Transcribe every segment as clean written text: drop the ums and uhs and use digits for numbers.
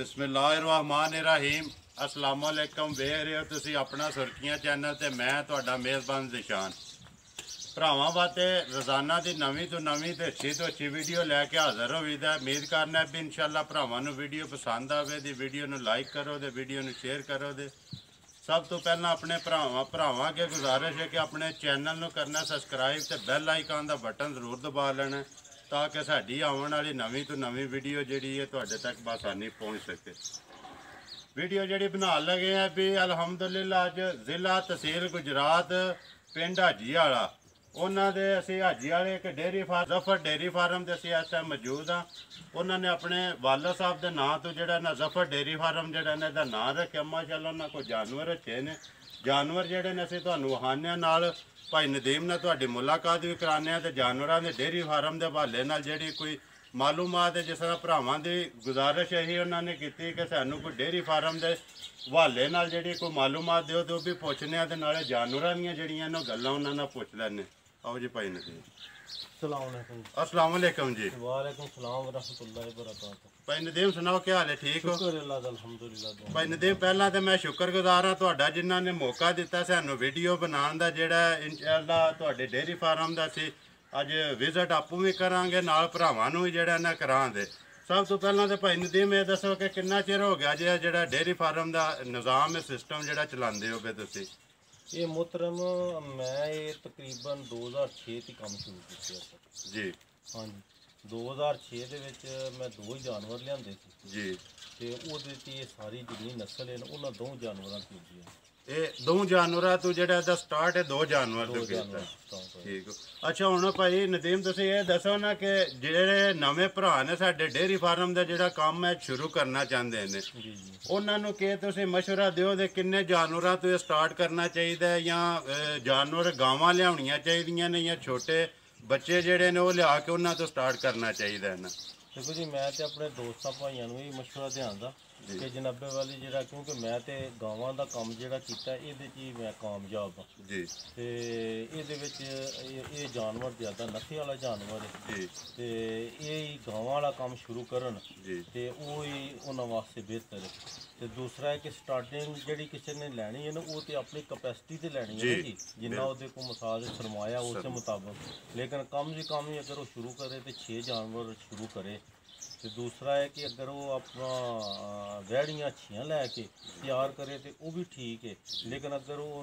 बिस्मिल्लाहिर्रहमानिर्रहीम अस्सलाम वालेकुम। वेख रहे हो तुसी अपना सुर्खियां चैनल ते मैं तुहाडा मेज़बान निशान। भरावां वास्ते रोज़ाना की नवीं तो नवीं तो अच्छी वीडियो लैके हाज़र होईदा। उम्मीद करना भी इंशाअल्लाह भरावां नूं वीडियो पसंद आवे दी वीडियो नूं लाइक करो दे वीडियो नूं शेयर करो दे। सब तो पहला अपने भरावां अगे गुजारिश है कि अपने चैनल नूं करना सबसक्राइब ते बैल आइकन का बटन जरूर दबा लेना ताकि साड़ी आने वाली नवीं तो नवीं वीडियो जी है तुहाडे तक बसानी पहुँच सके। वीडियो जी बना लगे हैं भी अलहमदुलिल्लाह अज जिला तहसील गुजरात पिंड हाजी वाला उन्होंने असी हाजी वाले एक dairy farm Zafar dairy farm से असी इस टाइम मौजूद हाँ। उन्होंने अपने वालद साहब के नाँ तो जोड़ा ना जफर डेयरी फार्म जोड़ा ने दा नाँ रखा। माशाअल्लाह उन्होंने कोई जानवर रखे ने जानवर जोड़े ने असी तुहानूं वहाने नाल भाई नदीम ने तुहाडी मुलाकात भी कराने तो जानवरों के डेयरी फार्म के हवाले नाल जिहड़ी कोई मालूमात है जिस तरह भरावां की गुजारिश यही उन्होंने की कि सानू कोई डेयरी फार्म के हवाले नाल जिहड़ी कोई मालूमात दिओ तो भी पुछने ते नाले जानवरां दीयां जिहड़ियां ने गल्लां उन्हां नाल पुछ लैने। आओ जी भाई नदीम। अस्सलाम वालेकुम जी। वालेकुम सलाम व रहमतुल्लाहि व बरकातहू। भाई नदीम सुनाओ क्या हाल है, ठीक हो? शुक्र अल्लाह दा अल्हम्दुलिल्लाह। भाई नदीम पहला तो मैं शुक्रगुजार हाँ तुहाडा जिन्हां ने मौका दिता सानू वीडियो बनाने का जिहड़ा इंशाअल्लाह तुहाडे डेयरी फार्म का असीं अज विजिट आपूं भी करांगे नाल भरावां नूं भी जिहड़ा ना करांगे। सब तो पहला तो भाई नदीम ये दसो कि कितना चिर हो गया जे जिहड़ा डेयरी फार्म का निज़ाम है सिस्टम जिहड़ा चलांदे हो पे तुसीं? ये मोहतरम मैं ये तकरीबन 2006 ती काम शुरू किया जी। हाँ जी 2006 ਦੇ ਵਿੱਚ ਮੈਂ ਦੋ ਹੀ ਜਾਨਵਰ ਲਿਆਂਦੇ ਸੀ जी। ਤੇ ਉਹਦੇ ਤੇ ਇਹ ਸਾਰੀ ਜਿਹੜੀ ਨਸਲ ਹੈ ਨਾ ਉਹਨਾਂ ਦੋ ਜਾਨਵਰਾਂ ਦੀ ਹੁੰਦੀ ਹੈ। ये दो जानवरां तो जिहड़ा दा स्टार्ट है दो जानवर तो कीता। ठीक। अच्छा हुण भाई नदीम तुसीं ये दसो ना कि जिहड़े नवें भरा ने साडे डेयरी फार्म दा जिहड़ा काम है शुरू करना चाहते हैं उन्हां नूं कि तुसीं मशवरा दिओ दे किन्ने जानवरां तो स्टार्ट करना चाहिए या जानवर गावां लियाउणियां चाहिदियां ने या छोटे बच्चे जिहड़े ने वो लिया के उन्हां तो स्टार्ट करना चाहिए ना? देखो जी मैं तो अपने दोस्तों भाइयों भी मशवरा देंदा कि जनाबे वाली जरा क्योंकि मैं तो गावां का काम जोड़ा किया ये मैं कामयाब हाँ जी। तो ये जानवर ज़्यादा नशे वाला जानवर है जी। तो ये गावां वाला काम शुरू करन जी तो वो ही उन्होंने वास्ते बेहतर है। तो दूसरा है कि स्टार्टिंग जी किसी ने लैनी है ना वो तो अपनी कैपेसिटी से लैनी है जी जिन्ना वो को मसाज सरमाया उस मुताबिक। लेकिन कम से कम ही अगर वो शुरू करे तो 6 जानवर शुरू करे। तो दूसरा है कि अगर वो अपना वैड़ियाँ अच्छियाँ लैके तैयार करे तो वो भी ठीक है। लेकिन अगर वो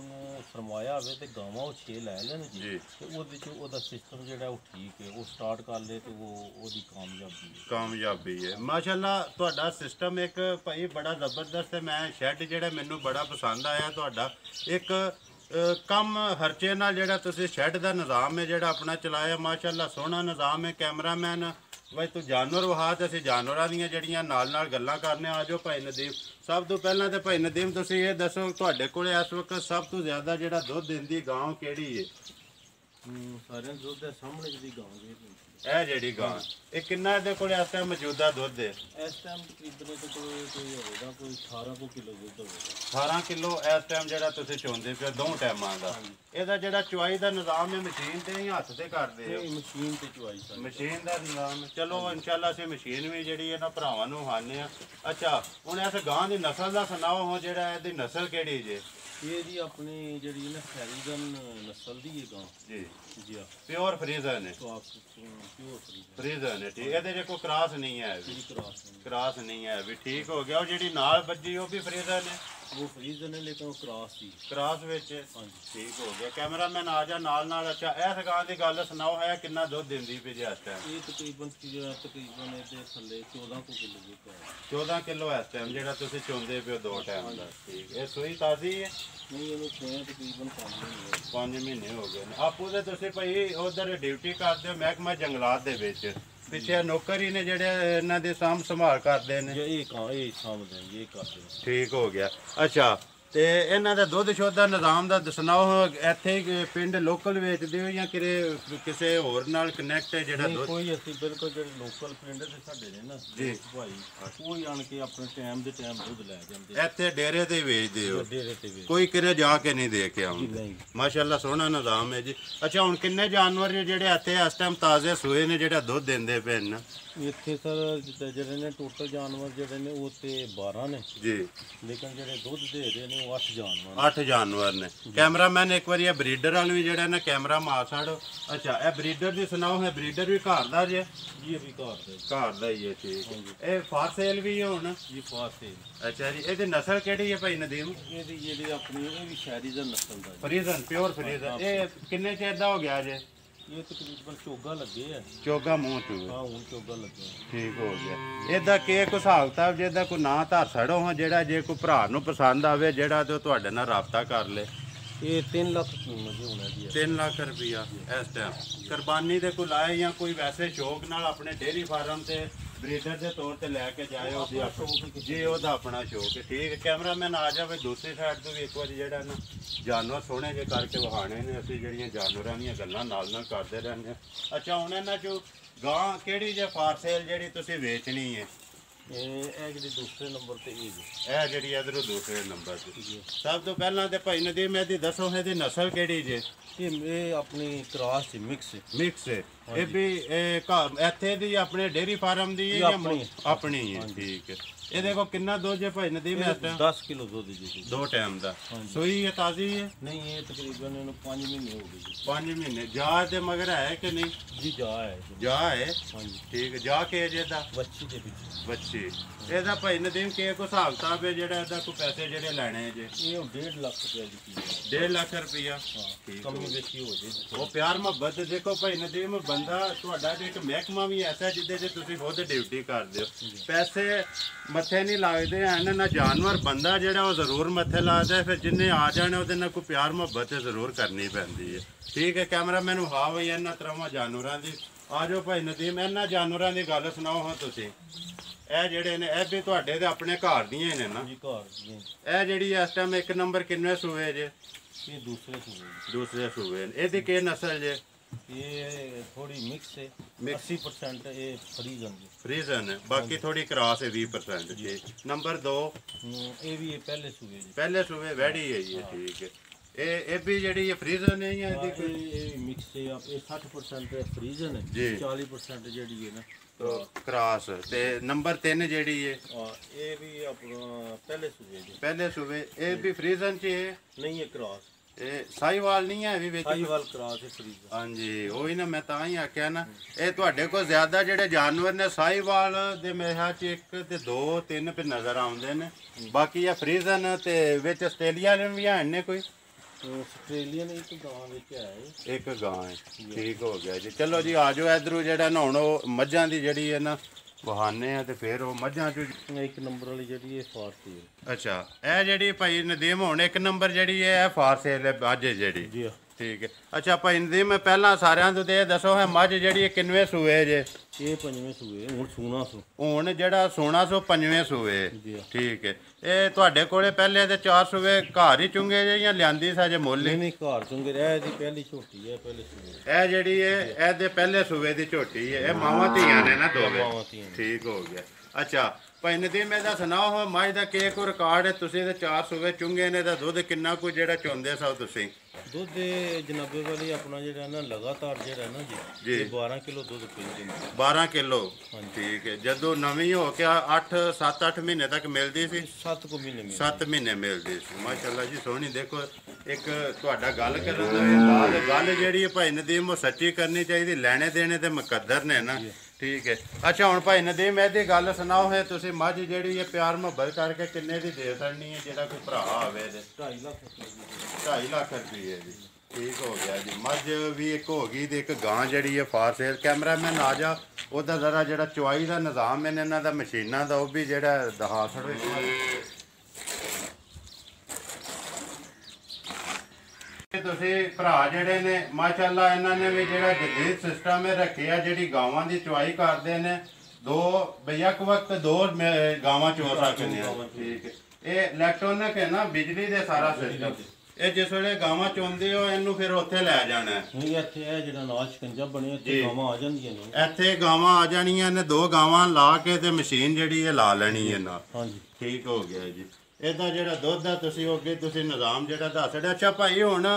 सरमाया हो तो गावां वो 6 लै लैन जी तो वो सिस्टम जोड़ा वो ठीक है वो स्टार्ट कर ले तो वो कामयाबी है। माशाअल्लाह तुहाडा सिस्टम एक भाई बड़ा जबरदस्त है। मैं शैड जोड़ा मैनू बड़ा पसंद आया तुहाडा एक कम खर्चे नाल जिहड़ा तुसीं शैड का निज़ाम है जिहड़ा अपना चलाया माशाअल्लाह सोहना निज़ाम है। कैमरामैन भाई तू जानवर वहा तो असीं जानवरां दीयां जिहड़ियां नाल नाल गल्लां करने आ जाओ। भाई नदीम सब तो पहलां तो भाई नदीम तुसीं ये दसो तुहाडे कोल इस वक्त सब तो ज़्यादा जिहड़ा दुध दिंदी गां किहड़ी है? सारे दुध दे सामने जी गां ਇਹ ਜਿਹੜੀ ਗਾਂ ਇਹ ਕਿੰਨਾ ਇਹਦੇ ਕੋਲ ਇਸ ਟਾਈਮ ਮੌਜੂਦਾ ਦੁੱਧ ਹੈ? ਇਸ ਟਾਈਮ ਤਕਰੀਬਨ ਇਹਦੇ ਕੋਲ ਕੋਈ ਹੋਵੇਗਾ ਕੋਈ 18 ਕਿਲੋ ਦੁੱਧ ਹੋਵੇਗਾ। 18 ਕਿਲੋ ਇਸ ਟਾਈਮ ਜਿਹੜਾ ਤੁਸੀਂ ਚੋਂਦੇ ਪਿਓ ਦੋ ਟਾਈਮਾਂ ਦਾ। ਇਹਦਾ ਜਿਹੜਾ ਚੁਆਈ ਦਾ ਨਿਜ਼ਾਮ ਹੈ ਮਸ਼ੀਨ ਤੇ ਜਾਂ ਹੱਥ ਤੇ ਕਰਦੇ ਹੋ? ਮਸ਼ੀਨ ਤੇ ਚੁਆਈ ਸਰ ਮਸ਼ੀਨ ਦਾ ਨਿਜ਼ਾਮ ਚਲੋ ਇਨਸ਼ਾਅੱਲਾ ਅਸੀਂ ਮਸ਼ੀਨ ਵੀ ਜਿਹੜੀ ਇਹਨਾਂ ਭਰਾਵਾਂ ਨੂੰ ਹਾਨੇ ਆ। ਅੱਛਾ ਹੁਣ ਇਸ ਗਾਂ ਦੀ ਨਸਲ ਦਾ ਸੁਣਾਓ ਹੋ ਜਿਹੜਾ ਇਹਦੀ ਨਸਲ ਕਿਹੜੀ ਜੇ? ये जी अपनी जी ना फरीजन नस्ल दी गां जी जी प्योर फ्रीजन है। प्योर फ्रीजन है ठीक है। कोई क्रॉस नहीं है क्रॉस नहीं है भी ठीक हो गया। और जी नाल बजी वो भी फ्रीजन है वो फ्रीजन है लेकिन वो क्रॉस विच ठीक हो गया। कैमरामैन आ जा नाल नाल। अच्छा इस गां की गल सुनाओ है कितना दुध दिंदी पे जी इस टाइम? ये तकरीबन ये थल्ले 14 किलो दुध है। 14 किलो इस टाइम जेड़ा तुसीं चोंदे पे दो टाइम दा ठीक है। सूई ताज़ी है? नहीं इहनूं सूए तकरीबन 5 महीने हो गए आपू तो तुसीं भाई उधर ड्यूटी करदे हो महकमा जंगलात दे विच पिछे नौकर ही ने जेड़े इन्हां दी साम संभाल करदे ने? ये सामभदे ये करदे। ठीक हो गया। अच्छा ਤੇ ਇਹਨਾਂ ਦਾ ਦੁੱਧ ਸ਼ੁੱਧ ਦਾ ਨਿਜ਼ਾਮ ਦਾ ਸੁਣਾਓ, ਇੱਥੇ ਹੀ ਪਿੰਡ ਲੋਕਲ ਵੇਚਦੇ ਹੋ ਜਾਂ ਕਿਸੇ ਹੋਰ ਨਾਲ ਕਨੈਕਟ ਹੈ ਜਿਹੜਾ ਦੁੱਧ? ਕੋਈ ਅਸੀਂ ਬਿਲਕੁਲ ਜਿਹੜੇ ਲੋਕਲ ਪਿੰਡ ਦੇ ਸਾਡੇ ਨੇ ਨਾ ਜੀ ਭਾਈ, ਕੋਈ ਆਣ ਕੇ ਆਪਣੇ ਟਾਈਮ ਦੇ ਟਾਈਮ ਦੁੱਧ ਲੈ ਜਾਂਦੇ ਇੱਥੇ ਡੇਰੇ ਤੇ ਵੇਚਦੇ ਹੋ? ਡੇਰੇ ਤੇ ਵੇਚ ਕੋਈ ਕਿਰੇ ਜਾ ਕੇ ਨਹੀਂ ਦੇ ਕੇ ਆਉਂਦੇ? ਨਹੀਂ। ਮਾਸ਼ਾਅੱਲਾ ਸੋਹਣਾ ਨਿਜ਼ਾਮ ਹੈ ਜੀ। ਅੱਛਾ ਹੁਣ ਕਿੰਨੇ ਜਾਨਵਰ ਨੇ ਜਿਹੜੇ ਇੱਥੇ ਇਸ ਟਾਈਮ ਤਾਜ਼ੇ ਸੂਏ ਨੇ ਜਿਹੜਾ ਦੁੱਧ ਦਿੰਦੇ ਪਏ ਨੇ? ਇੱਥੇ ਸਰ ਜਿਹੜੇ ਨੇ ਟੋਟਲ ਜਾਨਵਰ ਜਿਹੜੇ ਨੇ ਉਹ ਤੇ 12 ਨੇ ਜੀ, ਲੇਕਿਨ ਜਿਹੜੇ ਦੁੱਧ ਦੇ ਰਹੇ ਨੇ ਉਹ 8 ਜਾਨਵਰ 8 ਜਾਨਵਰ ਨੇ। ਕੈਮਰਾਮੈਨ ਇੱਕ ਵਾਰੀ ਇਹ ਬਰੀਡਰ ਵਾਲ ਵੀ ਜਿਹੜਾ ਨਾ ਕੈਮਰਾ ਮਾਰ ਛਾੜੋ। ਅੱਛਾ ਇਹ ਬਰੀਡਰ ਦੀ ਸੁਣਾਓ, ਹੈ ਬਰੀਡਰ ਵੀ ਘਰ ਦਾ ਜੇ? ਜੀ ਇਹ ਵੀ ਘਰ ਦਾ ਹੀ ਹੈ, ਠੀਕ। ਇਹ ਫਾਰ ਸੇਲ ਵੀ ਹੈ ਹੁਣ? ਜੀ ਫਾਸੇ। ਅੱਛਾ ਜੀ, ਇਹਦੀ ਨਸਲ ਕਿਹੜੀ ਹੈ ਭਾਈ ਨਦੀਮ? ਇਹਦੀ ਜਿਹੜੀ ਆਪਣੀ ਇਹ ਵੀ ਸ਼ਹਿਰੀਜ਼ਨ ਨਸਲ ਦਾ ਫਰੀਜ਼ਨ, ਪਿਓਰ ਫਰੀਜ਼ਨ। ਇਹ ਕਿੰਨੇ ਚਿਰ ਦਾ ਹੋ ਗਿਆ ਜੇ? ਇਹ ਤਕਰੀਬਨ ਚੋਗਾ ਲੱਗੇ ਆ। ਚੋਗਾ ਮੂੰਹ ਚੂ? ਹਾਂ ਹੁਣ ਚੋਗਾ ਲੱਗੇ। ਠੀਕ ਹੋ ਗਿਆ। ਇਹਦਾ ਕੀ ਕੋਈ ਹਿਸਾਬ ਕਿਤਾਬ ਜਿਹਦਾ ਕੋਈ ਨਾਂ ਧਰ ਛੜੋ ਹਾਂ, ਜਿਹੜਾ ਜੇ ਕੋਈ ਭਰਾ ਨੂੰ ਪਸੰਦ ਆਵੇ ਜਿਹੜਾ ਤੇ ਉਹ ਤੁਹਾਡੇ ਨਾਲ ਰਾਬਤਾ ਕਰ ਲੇ? ਇਹ 3 ਲੱਖ ਕੀਮਤ ਹੋਣਾ ਜੀ। 3 ਲੱਖ ਰੁਪਇਆ ਇਸ ਟਾਈਮ ਕੁਰਬਾਨੀ ਦੇ ਕੋਈ ਲਾਏ ਜਾਂ ਕੋਈ ਵੈਸੇ ਸ਼ੌਕ ਨਾਲ ਆਪਣੇ ਡੇਅਰੀ ਫਾਰਮ ਤੇ ਬਰੀਡਰ ਦੇ ਤੌਰ ਤੇ ਲੈ ਕੇ ਜਾਏ ਉਹਦੀ ਜੀ, ਉਹਦਾ ਆਪਣਾ ਸ਼ੌਕ ਹੈ, ਠੀਕ ਹੈ। ਕੈਮਰਾਮੈਨ ਆ ਜਾਵੇ ਦੂਸਰੀ ਸਾਈਡ ਤੋਂ ਵੀ ਇੱਕ ਵਾਰੀ ਜਿਹੜਾ ਨਾ ਜਾਨਵਰ ਸੋਹਣੇ ਜਿਹੇ ਕਰਕੇ ਵਿਖਾਣੇ ਨੇ। ਅਸੀਂ ਜਿਹੜੀਆਂ ਜਾਨਵਰਾਂ ਦੀਆਂ ਗੱਲਾਂ ਨਾਲ ਨਾਲ ਕਰਦੇ ਰਹਿੰਦੇ ਹਾਂ। ਅੱਛਾ ਹੁਣ ਇਹਨਾਂ ਚੋਂ ਗਾਂ ਕਿਹੜੀ ਜੇ ਫਾਰ ਸੇਲ ਜਿਹੜੀ ਤੁਸੀਂ ਵੇਚਣੀ ਹੈ? ਇਹ ਜਿਹੜੀ ਦੂਸਰੇ ਨੰਬਰ ਤੇ ਇਹ ਜਿਹੜੀ ਇਧਰੋਂ ਦੂਸਰੇ ਨੰਬਰ ਤੇ। ਸਭ ਤੋਂ ਪਹਿਲਾਂ ਤੇ ਭਾਈ ਨਦੀਮ ਇਹਦੀ ਦੱਸੋ, ਇਹਦੀ ਨਸਲ ਕਿਹੜੀ ਜੇ? ਇਹ ਆਪਣੀ ਕ੍ਰਾਸ ਹੈ, ਮਿਕਸ ਹੈ। ਇਹ ਵੀ ਇੱਥੇ ਦੀ ਆਪਣੇ ਡੇਅਰੀ ਫਾਰਮ ਦੀ ਹੈ ਜਾਂ ਆਪਣੀ ਹੈ? ਠੀਕ ਹੈ। ਇਹਦੇ ਕੋਲ ਕਿੰਨਾ ਦੁੱਧ ਜੇ ਭਾਈ ਨਦੀਮ? 10 ਕਿਲੋ ਦੁੱਧ ਜੀ। 2 ਟਾਈਮ ਦਾ। ਸੂਈ ਹੈ, ਤਾਜ਼ੀ ਹੈ? ਨਹੀਂ ਇਹ ਤਕਰੀਬਨ ਇਹਨੂੰ 5 ਮਹੀਨੇ ਹੋ ਗਏ ਜੀ। 5 ਮਹੀਨੇ। ਜਾ ਤੇ ਮਗਰ ਹੈ ਕਿ ਨਹੀਂ? ਜੀ ਜਾ ਹੈ। ਜਾ ਹੈ, ਹਾਂਜੀ ਠੀਕ ਹੈ। ਜਾ ਕੇ ਜਿਹਦਾ ਬੱਚੀ ਦੇ ਪਿੱਛੇ ਬੱਚੀ ਇਹਦਾ ਭਾਈ ਨਦੀਮ ਕੀ ਕੋਈ ਹਿਸਾਬ ਕਿਤਾਬ ਹੈ ਜਿਹੜਾ ਇਹਦਾ ਕੋਈ ਪੈਸੇ ਜਿਹੜੇ ਲੈਣੇ ਜੇ? ਇਹ 1.5 ਲੱਖ ਰੁਪਏ ਦੀ ਚੀਜ਼ ਹੈ। 1.5 ਲੱਖ ਰੁਪਇਆ? ਕਮੀ ਵੇਚੀ ਹੋ ਜੇ ਉਹ ਪਿਆਰ ਮੁਹੱਬਤ ਦੇਖੋ ਭਾਈ ਨਦੀਮ, ਬੰਦਾ ਤੁਹਾਡਾ ਤੇ ਇੱਕ ਮਹਿਕਮਾ ਵੀ ਐਸਾ ਜਿੱਦੇ ਜੇ ਤੁਸੀਂ ਖੁਦ ਡਿਊਟੀ ਕਰਦੇ ਹੋ। ਪੈਸੇ ਮੱਥੇ ਨਹੀਂ ਲੱਗਦੇ ਹਨ ਨਾ, ਜਾਨਵਰ ਬੰਦਾ ਜਿਹੜਾ ਉਹ ਜ਼ਰੂਰ ਮੱਥੇ ਲਾਦਾ। ਫਿਰ ਜਿੰਨੇ ਆ ਜਾਣੇ ਉਹਦੇ ਨਾਲ ਕੋਈ ਪਿਆਰ ਮੁਹੱਬਤ ਜ਼ਰੂਰ ਕਰਨੀ ਪੈਂਦੀ ਹੈ, ਠੀਕ ਹੈ। ਕੈਮਰਾਮੈਨ ਨੂੰ ਹਾਂ ਬਈ ਇਹਨਾਂ ਤਰ੍ਹਾਂ ਜਾਨਵਰਾਂ ਦੀ ਆ ਜਾਓ ਭਾਈ ਨਦੀਮ, ਇਹਨਾਂ ਜਾਨਵਰਾਂ ਦੀ ਗੱਲ ਸੁਣਾਓ ਹਾਂ ਤੁਸੀਂ। ਇਹ ਜਿਹੜੇ ਨੇ ਇਹ ਵੀ ਤੁਹਾਡੇ ਤੇ ਆਪਣੇ ਘਰ ਦੀਆਂ ਹੀ ਨੇ ਨਾ? ਜੀ ਘਰ ਦੀਆਂ। ਇਹ ਜਿਹੜੀ ਇਸ ਟਾਈਮ 1 ਨੰਬਰ ਕਿੰਨੇ ਸੂਏ ਜੇ? ਇਹ ਦੂਸਰੇ ਸੂਏ ਨੇ। ਇਹਦੀ ਕੀ ਨਸਲ ਜੇ? ਇਹ ਥੋੜੀ ਮਿਕਸ ਹੈ। 80% ਇਹ ਫਰੀਜ਼ਨ ਹੈ, ਬਾਕੀ ਥੋੜੀ ਕ੍ਰਾਸ ਹੈ 20% ਜੀ। ਨੰਬਰ 2 ਇਹ ਵੀ ਪਹਿਲੇ ਸੂਏ ਜੀ। ਪਹਿਲੇ ਸੂਏ ਵੈੜੀ ਹੈ ਜੀ, ਠੀਕ ਹੈ। ਇਹ ਵੀ ਜਿਹੜੀ ਫਰੀਜ਼ਨ ਹੈ ਜਾਂ ਇਹਦੀ ਕੋਈ ਇਹ ਮਿਕਸ ਹੈ? ਇਹ 60% ਫਰੀਜ਼ਨ ਹੈ, 40% ਜਿਹੜੀ ਹੈ ਨਾ ਕ੍ਰਾਸ। ਤੇ ਨੰਬਰ 3 ਜਿਹੜੀ ਹੈ ਇਹ ਵੀ ਆਪਣਾ ਪਹਿਲੇ ਸੂਏ ਜੀ। ਪਹਿਲੇ ਸੂਏ। ਇਹ ਵੀ ਫਰੀਜ਼ਨ ਚ ਹੈ? ਨਹੀਂ ਇਹ ਕ੍ਰਾਸ। ਇਹ ਸਾਈਵਾਲ ਨਹੀਂ ਹੈ ਵੀ ਵਿੱਚ? ਸਾਈਵਾਲ ਕ੍ਰਾਸ ਹੈ ਫਰੀਜ਼ਨ। ਹਾਂਜੀ ਉਹੀ ਨਾ, ਮੈਂ ਤਾਂ ਹੀ ਆਖਿਆ ਨਾ। ਇਹ ਤੁਹਾਡੇ ਕੋਲ ਜ਼ਿਆਦਾ ਜਿਹੜੇ ਜਾਨਵਰ ਨੇ ਸਾਈਵਾਲ ਦੇ ਮੇਰੇ ਖਿਆਲ ਚ 1 ਤੇ 2 3 ਪੇ ਨਜ਼ਰ ਆਉਂਦੇ ਨੇ। ਬਾਕੀ ਇਹ ਫਰੀਜ਼ਨ ਤੇ ਵਿੱਚ ਆਸਟ੍ਰੇਲੀਅਨ ਵੀ ਹਨ ਨੇ ਕੋਈ? ਆਸਟ੍ਰੇਲੀਅਨ ਇੱਕ ਗਾਂ ਵਿੱਚ ਹੈ। ਇੱਕ ਗਾਂ ਹੈ, ਠੀਕ ਹੋ ਗਿਆ ਜੀ। ਚਲੋ ਜੀ ਆ ਜਾਓ ਇਧਰੋਂ ਜਿਹੜਾ ਨਾ ਹੁਣ ਉਹ ਮੱਝਾਂ ਦੀ ਜਿਹੜੀ ਹੈ ਨਾ ਬਹਾਨੇ ਆ ਤੇ ਫਿਰ ਉਹ ਮੱਝਾਂ ਚ 1 ਨੰਬਰ ਵਾਲੀ ਜਿਹੜੀ ਇਹ ਫਾਰਸੀ ਹੈ। ਅੱਛਾ ਇਹ ਜਿਹੜੀ ਭਾਈ ਨਦੀਮ ਹੁਣ 1 ਨੰਬਰ ਜਿਹੜੀ ਹੈ ਇਹ ਫਾਰ ਸੇਲ ਹੈ ਅੱਜ ਜਿਹੜੀ? ਜੀ ਠੀਕ ਹੈ। ਅੱਛਾ ਭਾਈ ਨਦੀਮ ਮੈਂ ਪਹਿਲਾਂ ਸਾਰਿਆਂ ਤੋਂ ਤੇ ਇਹ ਦੱਸੋ ਹੈ ਮੱਝ ਜਿਹੜੀ ਇਹ ਕਿੰਨਵੇਂ ਸੂਏ ਜੇ? ਇਹ 5ਵੇਂ ਸੂਏ ਹੁਣ ਸੂਣਾ ਸੂ। ਹੁਣ ਜਿਹੜਾ ਸੋਣਾ ਸੋ 5ਵੇਂ ਸੂਏ, ਠੀਕ ਹੈ। ਇਹ ਤੁਹਾਡੇ ਕੋਲੇ ਪਹਿਲੇ ਤੇ 4 ਸੂਏ ਘਰ ਹੀ ਚੁੰਗੇ ਜੇ ਜਾਂ ਲਿਆਂਦੀ ਸਾਜੇ ਮੁੱਲ? ਨਹੀਂ ਘਰ ਚੁੰਗੇ। ਇਹਦੀ ਪਹਿਲੀ ਝੋਟੀ ਹੈ, ਪਹਿਲੇ ਸੂਏ। ਇਹ ਜਿਹੜੀ ਹੈ ਇਹਦੇ ਪਹਿਲੇ ਸੂਏ ਦੀ ਝੋਟੀ ਹੈ। ਇਹ ਮਾਵਾਂ ਧੀਆਂ ਨੇ ਨਾ ਦੋਵੇਂ? ਠੀਕ ਹੋ ਗਿਆ। ਅੱਛਾ ਭਾਈ ਨਦੀਮ ਇਹਦਾ ਸੁਣਾਓ ਮੱਝ ਦਾ ਕੀ ਕੋਈ ਰਿਕਾਰਡ ਹੈ? ਤੁਸੀਂ ਤੇ 4 ਸੂਏ ਚੁੰਗੇ ਨੇ, ਦਾ ਦੁੱਧ ਕਿੰਨਾ ਕੁ ਜਿਹੜਾ ਚੋਂਦੇ ਸੋ ਤੁਸੀਂ? ਦੁੱਧ ਜਨਾਬੇ ਵਾਲੀ ਆਪਣਾ ਜਿਹੜਾ ਨਾ ਲਗਾਤਾਰ ਜਿਹੜਾ ਨਾ ਜੀ ਇਹ 12 ਕਿਲੋ ਦੁੱਧ ਪੀਂਦੇ ਨੇ। 12 ਕਿਲੋ? ਠੀਕ ਹੈ। ਜਦੋਂ ਨਵੀਂ ਹੋ ਕੇ 7-8 ਮਹੀਨੇ ਤੱਕ ਮਿਲਦੀ ਸੀ? 7 ਮਹੀਨੇ 7 ਮਹੀਨੇ ਮਿਲਦੀ ਸੀ। ਮਾਸ਼ਾਅੱਲਾ ਜੀ ਸੋਹਣੀ। ਦੇਖੋ ਇੱਕ ਤੁਹਾਡਾ ਗੱਲ ਕਰਨ ਦਾ ਗੱਲ ਜਿਹੜੀ ਹੈ ਭਾਈ ਨਦੀਮ ਉਹ ਸੱਚੀ ਕਰਨੀ ਚਾਹੀਦੀ। ਲੈਣੇ ਦੇਣੇ ਤੇ ਮੁਕੱਦਰ ਨੇ ਨਾ, ਠੀਕ ਹੈ। ਅੱਛਾ ਹੁਣ ਭਾਈ ਨਦੀਮ ਇਹਦੀ ਗੱਲ ਸੁਣਾਓ ਹੈ ਤੁਸੀਂ ਮੱਝ ਜਿਹੜੀ ਹੈ ਪਿਆਰ ਮੁਹੱਬਤ ਕਰਕੇ ਕਿੰਨੇ ਦੀ ਦੇ ਸਕਣੀ ਹੈ ਜਿਹੜਾ ਕੋਈ ਭਰਾ ਆਵੇ? 2.5 ਲੱਖ ਰੁਪਏ। 2.5 ਲੱਖ ਰੁਪਏ ਦੀ, ਠੀਕ ਹੋ ਗਿਆ ਜੀ। ਮੱਝ ਵੀ ਇੱਕ ਹੋ ਗਈ ਤੇ ਇੱਕ ਗਾਂ ਜਿਹੜੀ ਹੈ ਫਾਰ ਸੇਲ। ਕੈਮਰਾਮੈਨ ਆ ਜਾ, ਉਹਦਾ ਜ਼ਰਾ ਜਿਹੜਾ ਚੁਆਈ ਦਾ ਨਿਜ਼ਾਮ ਹੈ ਇਹਨਾਂ ਦਾ ਮਸ਼ੀਨਾਂ ਦਾ ਉਹ ਵੀ ਜਿਹੜਾ ਦਿਖਾ ਛੱਡੋ ਇੱਕ ਵਾਰੀ। ਤੁਸੀਂ ਭਰਾ ਜਿਹੜੇ ਨੇ ਮਾਸ਼ਾਅੱਲਾ ਇਹਨਾਂ ਨੇ ਵੀ ਜਿਹੜਾ ਜਦੀਦ ਸਿਸਟਮ ਹੈ ਰੱਖਿਆ, ਜਿਹੜੀ ਗਾਵਾਂ ਦੀ ਚੁਆਈ ਕਰਦੇ ਨੇ। 2 ਬਈ ਇੱਕ ਵਕਤ 2 ਗਾਵਾਂ ਚੋ ਸਕਦੇ ਆ, ਠੀਕ ਹੈ। ਇਹ ਇਲੈਕਟ੍ਰੋਨਿਕ ਹੈ ਨਾ, ਬਿਜਲੀ ਦੇ ਸਾਰਾ ਸਿਸਟਮ। ਇਹ ਜਿਸ ਵੇਲੇ ਗਾਵਾਂ ਚੋਂਦੇ ਹੋ ਇਹਨੂੰ ਫਿਰ ਉੱਥੇ ਲੈ ਜਾਣਾ ਹੈ। ਨਹੀਂ ਇੱਥੇ ਇਹ ਜਿਹੜਾ ਨਾਲ ਸ਼ਿਕੰਜਾ ਬਣਿਆ ਇੱਥੇ ਗਾਵਾਂ ਆ ਜਾਂਦੀਆਂ ਨੇ। ਇੱਥੇ ਗਾਵਾਂ ਆ ਜਾਣੀਆਂ ਨੇ, 2 ਗਾਵਾਂ ਲਾ ਕੇ ਤੇ ਮਸ਼ੀਨ ਜਿਹੜੀ ਇਹ ਲਾ ਲੈਣੀ ਹੈ ਨਾਲ। ਹਾਂਜੀ ਠੀਕ ਹੋ ਗਿਆ ਜੀ। ਇਹਦਾ ਜਿਹੜਾ ਦੁੱਧ ਆ ਤੁਸੀਂ ਅੱਗੇ ਤੁਸੀਂ ਨਿਜ਼ਾਮ ਜਿਹੜਾ ਦੱਸ ਰਿਹਾ। ਅੱਛਾ ਭਾਈ ਹੁਣ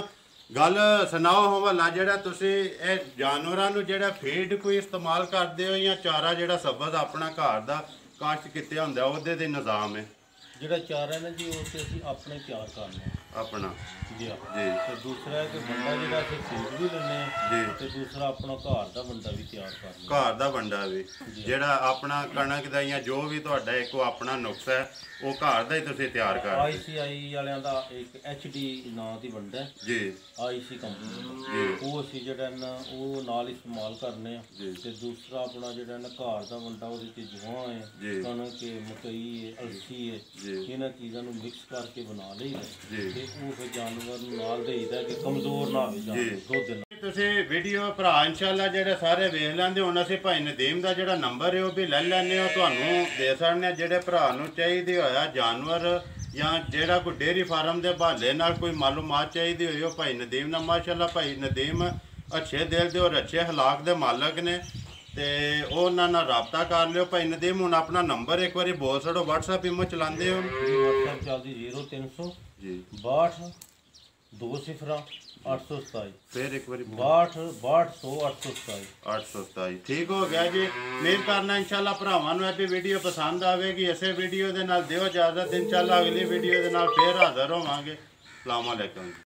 ਗੱਲ ਸੁਣਾਓ ਹਵਾਲਾ, ਜਿਹੜਾ ਤੁਸੀਂ ਇਹ ਜਾਨਵਰਾਂ ਨੂੰ ਜਿਹੜਾ ਫੀਡ ਕੋਈ ਇਸਤੇਮਾਲ ਕਰਦੇ ਹੋ ਜਾਂ ਚਾਰਾ ਜਿਹੜਾ ਸਬਜ਼ ਆਪਣਾ ਘਰ ਦਾ ਕਾਸ਼ਤ ਕੀਤਾ ਹੁੰਦਾ ਉਹਦੇ ਦੇ ਨਿਜ਼ਾਮ ਹੈ? ਜਿਹੜਾ ਚਾਰਾ ਹੈ ਨਾ ਜੀ ਉਹ ਤੇ ਅਸੀਂ ਆਪਣੇ ਤਿਆਰ ਕਰਨਾ ਆਪਣਾ ਜੀ। ਜੀ ਤੇ ਦੂਸਰਾ ਹੈ ਕਿ ਵੰਡਾ ਜਿਹੜਾ ਅਸੀਂ ਖਰੀਦ ਵੀ ਲੈਂਦੇ ਹਾਂ ਜੀ। ਤੇ ਦੂਸਰਾ ਆਪਣਾ ਘਰ ਦਾ ਵੰਡਾ ਵੀ ਤਿਆਰ ਕਰਨਾ। ਘਰ ਦਾ ਵੰਡਾ ਵੀ ਜਿਹੜਾ ਆਪਣਾ ਕਣਕ ਦਾ ਜਾਂ ਜੋ ਵੀ ਤੁਹਾਡਾ ਇੱਕ ਆਪਣਾ ਨੁਕਸਾ ਹੈ ਉਹ ਘਰ ਦਾ ਹੀ ਤੁਸੀਂ ਤਿਆਰ ਕਰਦੇ? ਆਈਸੀਆਈ ਵਾਲਿਆਂ ਦਾ ਇੱਕ ਐਚਡੀ ਨਾਂ ਦੀ ਵੰਡਾ ਹੈ ਜੀ ਆਈਸੀ ਕੰਪਨੀ, ਉਹ ਅਸੀਂ ਜਿਹੜਾ ਨਾ ਉਹ ਨਾਲ ਇਸਤੇਮਾਲ ਕਰਨੇ ਆ। ਤੇ ਦੂਸਰਾ ਆਪਣਾ ਜਿਹੜਾ ਨਾ ਘਰ ਦਾ ਵੰਡਾ ਉਹਦੇ ਚ ਜਵਾਂ ਹੈ, ਕਣਕ ਹੈ, ਮਕਈ ਹੈ, ਅਲਸੀ ਹੈ, ਇਹਨਾਂ ਚੀਜ਼ਾਂ ਨੂੰ ਮਿਕਸ ਕਰਕੇ ਬਣਾ ਲਈਦਾ ਤੇ ਉਹ ਫਿਰ ਜਾਨਵਰ ਨੂੰ ਨਾਲ ਦੇਈਦਾ ਕਿ ਕਮਜ਼ੋਰ ਨਾ ਹੋਵੇ ਜਾਨਵਰ ਦੁੱਧ ਨਾਲ। ਤੁਸੀਂ ਵੀਡੀਓ ਭਰਾ ਇਨਸ਼ਾਅੱਲਾ ਜਿਹੜੇ ਸਾਰੇ ਵੇਖ ਲੈਂਦੇ। ਹੁਣ ਅਸੀਂ ਭਾਈ ਨਦੀਮ ਦਾ ਜਿਹੜਾ ਨੰਬਰ ਹੈ ਉਹ ਵੀ ਲੈ ਲੈਣੇ ਹੋ, ਤੁਹਾਨੂੰ ਦੇ ਸਕਦੇ ਹਾਂ। ਜਿਹੜੇ ਭਰਾ ਨੂੰ ਚਾਹੀਦੀ ਹੋਇਆ ਜਾਨਵਰ ਜਾਂ ਜਿਹੜਾ ਕੋਈ ਡੇਅਰੀ ਫਾਰਮ ਦੇ ਬਹਾਲੇ ਨਾਲ ਕੋਈ ਮਾਲੂਮਾਤ ਚਾਹੀਦੀ ਹੋਈ ਉਹ ਭਾਈ ਨਦੀਮ ਨਾਲ, ਮਾਸ਼ਾਅੱਲਾ ਭਾਈ ਨਦੀਮ ਅੱਛੇ ਦਿਲ ਦੇ ਔਰ ਅੱਛੇ ਹਲਾਕ ਦੇ ਮਾਲਕ ਨੇ ਤੇ ਉਹਨਾਂ ਨਾਲ ਰਾਬਤਾ ਕਰ ਲਿਓ। ਭਾਈ ਨਦੀਮ ਹੁਣ ਆਪਣਾ ਨੰਬਰ ਇੱਕ ਵਾਰੀ ਬੋਲ ਛੜੋ, WhatsApp ਇਮੋ ਚਲਾਉਂਦੇ ਹੋ? WhatsApp ਚੱਲਦੀ 0300 ਜੀ 62 20 827। ਫਿਰ ਇੱਕ ਵਾਰੀ 62 100 827 827। ਠੀਕ ਹੋ ਗਿਆ ਜੀ। ਉਮੀਦ ਕਰਨਾ ਇਨਸ਼ਾਅੱਲਾ ਭਰਾਵਾਂ ਨੂੰ ਇਹ ਵੀ ਵੀਡੀਓ ਪਸੰਦ ਆਵੇਗੀ। ਇਸੇ ਵੀਡੀਓ ਦੇ ਨਾਲ ਦਿਓ ਇਜਾਜ਼ਤ, ਇਨਸ਼ਾਅੱਲਾ ਅਗਲੀ ਵੀਡੀਓ ਦੇ ਨਾਲ ਫੇਰ ਹਾਜ਼ਰ ਹੋਵਾਂਗੇ। ਅਸਲਾਮ ਵਾਲੇਕੁਮ।